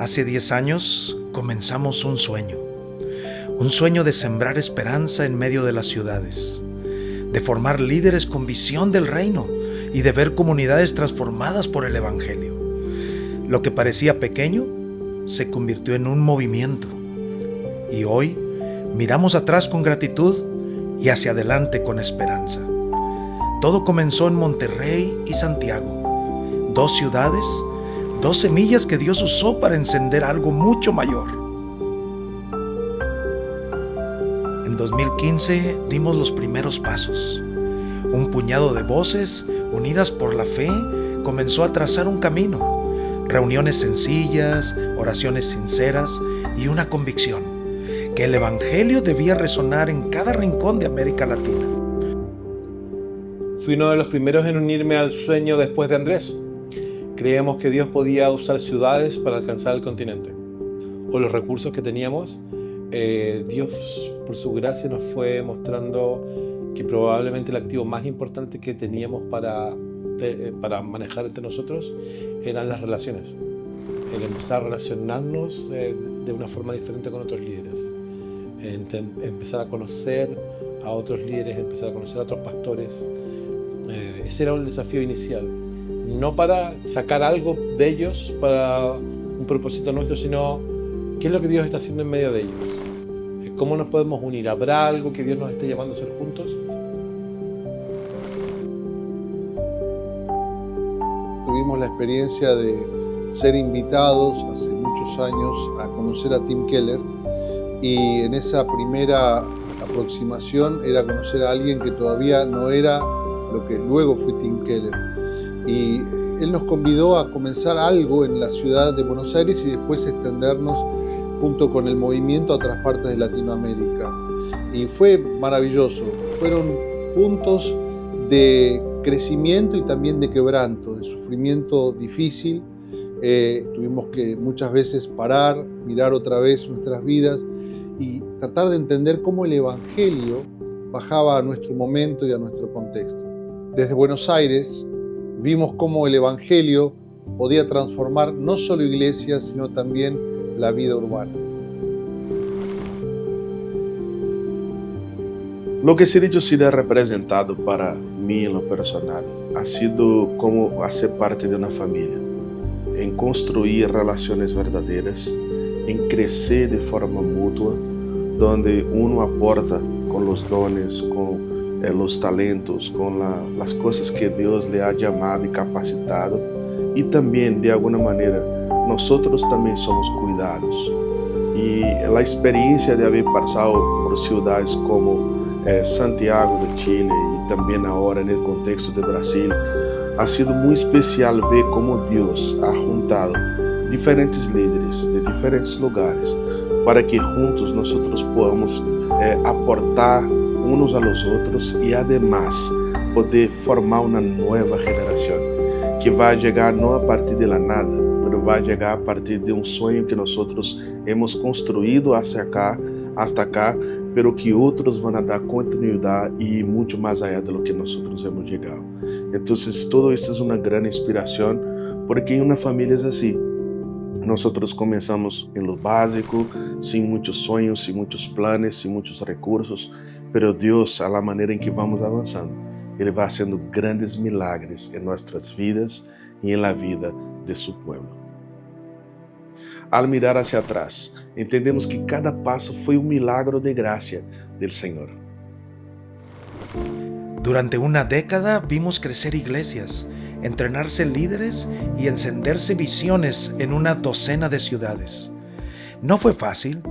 Hace 10 años comenzamos un sueño de sembrar esperanza en medio de las ciudades, de formar líderes con visión del reino y de ver comunidades transformadas por el Evangelio. Lo que parecía pequeño se convirtió en un movimiento y hoy miramos atrás con gratitud y hacia adelante con esperanza. Todo comenzó en Monterrey y Santiago, 2 ciudades, 2 semillas que Dios usó para encender algo mucho mayor. En 2015 dimos los primeros pasos. Un puñado de voces, unidas por la fe, comenzó a trazar un camino. Reuniones sencillas, oraciones sinceras y una convicción: que el Evangelio debía resonar en cada rincón de América Latina. Fui uno de los primeros en unirme al sueño después de Andrés. Creíamos que Dios podía usar ciudades para alcanzar el continente. Con los recursos que teníamos, Dios, por su gracia, nos fue mostrando que probablemente el activo más importante que teníamos para manejar entre nosotros eran las relaciones. El empezar a relacionarnos de una forma diferente con otros líderes. Empezar a conocer a otros líderes, empezar a conocer a otros pastores. Ese era el desafío inicial. No para sacar algo de ellos para un propósito nuestro, sino qué es lo que Dios está haciendo en medio de ellos. ¿Cómo nos podemos unir? ¿Habrá algo que Dios nos esté llamando a hacer juntos? Tuvimos la experiencia de ser invitados hace muchos años a conocer a Tim Keller, y en esa primera aproximación era conocer a alguien que todavía no era lo que luego fue Tim Keller. Y él nos convidó a comenzar algo en la ciudad de Buenos Aires y después extendernos junto con el movimiento a otras partes de Latinoamérica. Y fue maravilloso. Fueron puntos de crecimiento y también de quebranto, de sufrimiento difícil. Tuvimos que muchas veces parar, mirar otra vez nuestras vidas y tratar de entender cómo el Evangelio bajaba a nuestro momento y a nuestro contexto. Desde Buenos Aires vimos cómo el Evangelio podía transformar no solo iglesias, sino también la vida urbana. Lo que Cerrillo ha representado para mí en lo personal ha sido como hacer parte de una familia, en construir relaciones verdaderas, en crecer de forma mutua, donde uno aporta con los dones, con los talentos, con las cosas que Dios le ha llamado y capacitado, y también de alguna manera nosotros también somos cuidados. Y la experiencia de haber pasado por ciudades como Santiago de Chile y también ahora en el contexto de Brasil, ha sido muy especial ver cómo Dios ha juntado diferentes líderes de diferentes lugares para que juntos nosotros podamos aportar unos a los otros y además poder formar una nueva generación que va a llegar no a partir de la nada, pero va a llegar a partir de un sueño que nosotros hemos construido hasta acá, pero que otros van a dar continuidad y mucho más allá de lo que nosotros hemos llegado. Entonces todo esto es una gran inspiración, porque en una familia es así. Nosotros comenzamos en lo básico, sin muchos sueños, sin muchos planes, sin muchos recursos, pero Dios, a la manera en que vamos avanzando, Ele va haciendo grandes milagres en nuestras vidas y en la vida de su pueblo. Al mirar hacia atrás, entendemos que cada paso fue un milagro de gracia del Señor. Durante una década vimos crecer iglesias, entrenarse líderes y encenderse visiones en una docena de ciudades. No fue fácil,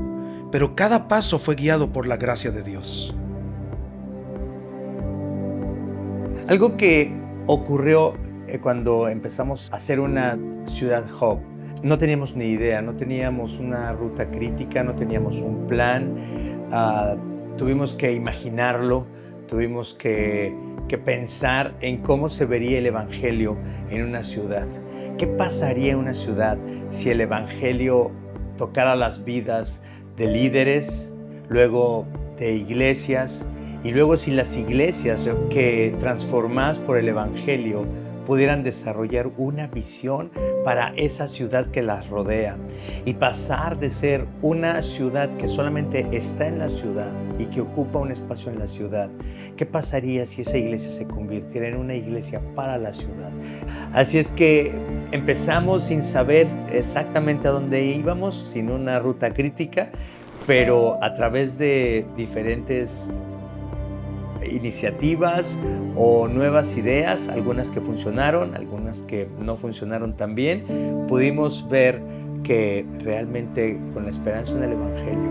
pero cada paso fue guiado por la gracia de Dios. Algo que ocurrió cuando empezamos a hacer una ciudad hub, no teníamos ni idea, no teníamos una ruta crítica, no teníamos un plan, tuvimos que imaginarlo, tuvimos que pensar en cómo se vería el Evangelio en una ciudad. ¿Qué pasaría en una ciudad si el Evangelio tocara las vidas de líderes, luego de iglesias, y luego si las iglesias que transformadas por el Evangelio pudieran desarrollar una visión para esa ciudad que las rodea y pasar de ser una ciudad que solamente está en la ciudad y que ocupa un espacio en la ciudad. ¿Qué pasaría si esa iglesia se convirtiera en una iglesia para la ciudad? Así es que empezamos sin saber exactamente a dónde íbamos, sin una ruta crítica, pero a través de diferentes iniciativas o nuevas ideas, algunas que funcionaron, algunas que no funcionaron tan bien, pudimos ver que realmente con la esperanza en el Evangelio,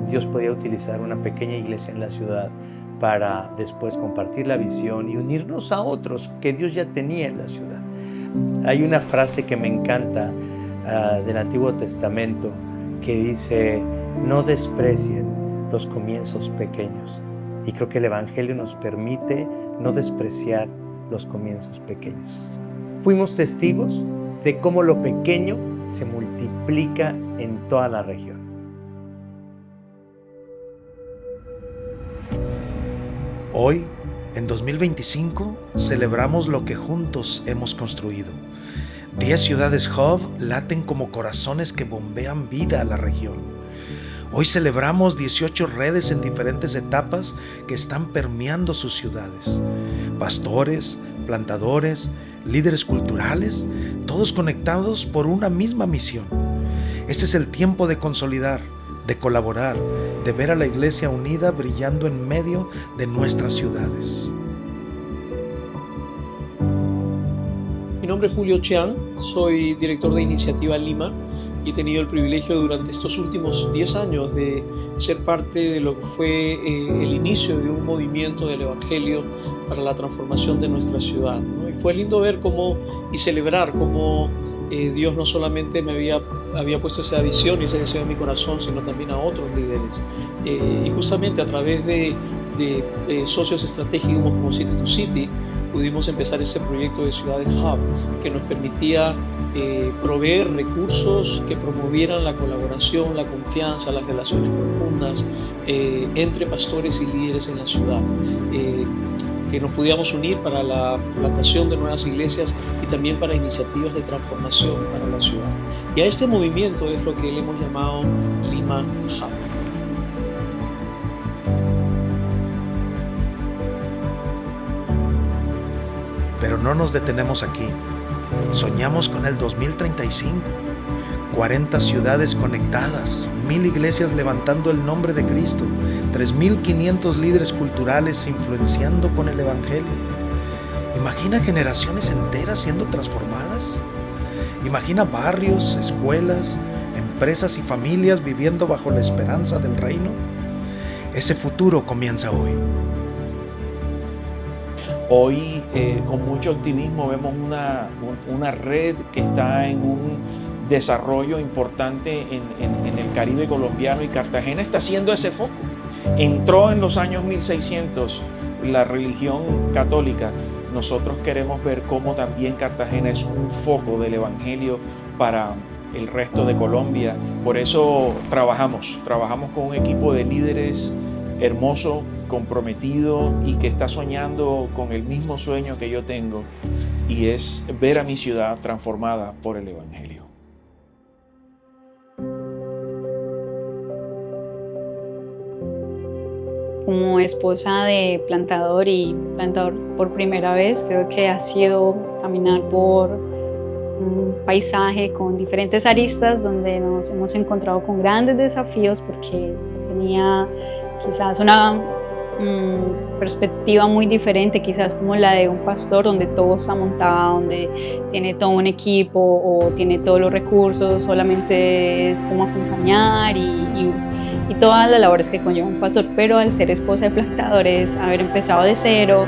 Dios podía utilizar una pequeña iglesia en la ciudad para después compartir la visión y unirnos a otros que Dios ya tenía en la ciudad. Hay una frase que me encanta del Antiguo Testamento que dice: no desprecien los comienzos pequeños. Y creo que el Evangelio nos permite no despreciar los comienzos pequeños. Fuimos testigos de cómo lo pequeño se multiplica en toda la región. Hoy, en 2025, celebramos lo que juntos hemos construido. 10 ciudades hub laten como corazones que bombean vida a la región. Hoy celebramos 18 redes en diferentes etapas que están permeando sus ciudades. Pastores, plantadores, líderes culturales, todos conectados por una misma misión. Este es el tiempo de consolidar, de colaborar, de ver a la iglesia unida brillando en medio de nuestras ciudades. Mi nombre es Julio Chean, soy director de Iniciativa Lima y he tenido el privilegio durante estos últimos 10 años de ser parte de lo que fue el inicio de un movimiento del Evangelio para la transformación de nuestra ciudad, ¿no? Y fue lindo ver y celebrar cómo Dios no solamente me había puesto esa visión y ese deseo en mi corazón, sino también a otros líderes. Y justamente a través de socios estratégicos como City to City, pudimos empezar este proyecto de Ciudades Hub que nos permitía proveer recursos que promovieran la colaboración, la confianza, las relaciones profundas entre pastores y líderes en la ciudad. Que nos pudiéramos unir para la plantación de nuevas iglesias y también para iniciativas de transformación para la ciudad. Y a este movimiento es lo que le hemos llamado Lima Hub. Pero no nos detenemos aquí. Soñamos con el 2035. 40 ciudades conectadas, 1000 iglesias levantando el nombre de Cristo, 3500 líderes culturales influenciando con el Evangelio. Imagina generaciones enteras siendo transformadas. Imagina barrios, escuelas, empresas y familias viviendo bajo la esperanza del reino. Ese futuro comienza hoy. Hoy, con mucho optimismo, vemos una red que está en un desarrollo importante en el Caribe colombiano, y Cartagena está siendo ese foco. Entró en los años 1600 la religión católica. Nosotros queremos ver cómo también Cartagena es un foco del Evangelio para el resto de Colombia. Por eso trabajamos con un equipo de líderes hermoso, comprometido y que está soñando con el mismo sueño que yo tengo, y es ver a mi ciudad transformada por el Evangelio. Como esposa de plantador y plantador por primera vez, creo que ha sido caminar por un paisaje con diferentes aristas donde nos hemos encontrado con grandes desafíos porque tenía quizás una perspectiva muy diferente, quizás como la de un pastor donde todo está montado, donde tiene todo un equipo o tiene todos los recursos, solamente es como acompañar y todas las labores que conlleva un pastor. Pero al ser esposa de plantadores, haber empezado de cero,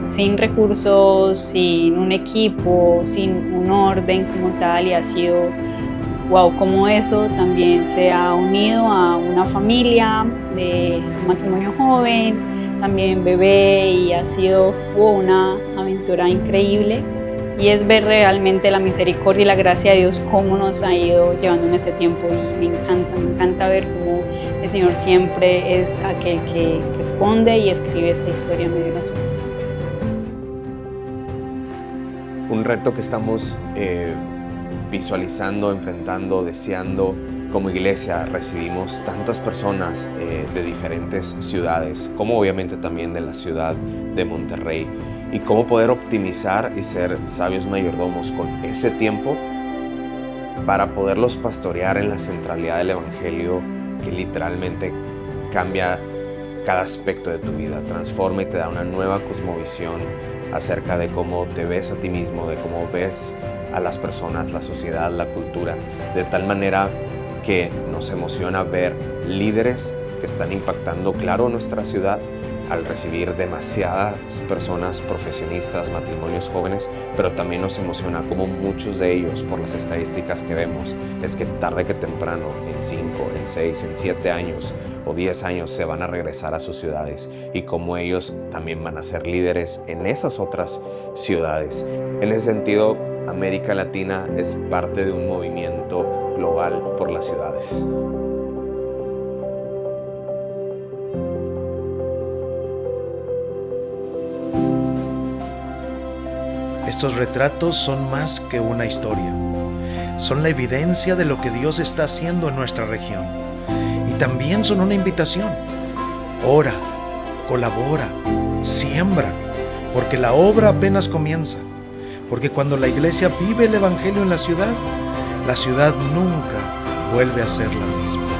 sin recursos, sin un equipo, sin un orden como tal, y ha sido wow, cómo eso también se ha unido a una familia de un matrimonio joven, también bebé, y ha sido una aventura increíble. Y es ver realmente la misericordia y la gracia de Dios cómo nos ha ido llevando en este tiempo, y me encanta ver cómo el Señor siempre es aquel que responde y escribe esa historia en medio de nosotros. Un reto que estamos visualizando, enfrentando, deseando. Como iglesia recibimos tantas personas de diferentes ciudades, como obviamente también de la ciudad de Monterrey, y cómo poder optimizar y ser sabios mayordomos con ese tiempo para poderlos pastorear en la centralidad del Evangelio, que literalmente cambia cada aspecto de tu vida, transforma y te da una nueva cosmovisión acerca de cómo te ves a ti mismo, de cómo ves a las personas, la sociedad, la cultura, de tal manera que nos emociona ver líderes que están impactando, claro, nuestra ciudad al recibir demasiadas personas profesionistas, matrimonios jóvenes, pero también nos emociona como muchos de ellos, por las estadísticas que vemos, es que tarde que temprano, en 5, en 6, en 7 años o 10 años se van a regresar a sus ciudades, y como ellos también van a ser líderes en esas otras ciudades. En ese sentido, América Latina es parte de un movimiento global por las ciudades. Estos retratos son más que una historia. Son la evidencia de lo que Dios está haciendo en nuestra región. Y también son una invitación. Ora, colabora, siembra, porque la obra apenas comienza. Porque cuando la iglesia vive el Evangelio en la ciudad nunca vuelve a ser la misma.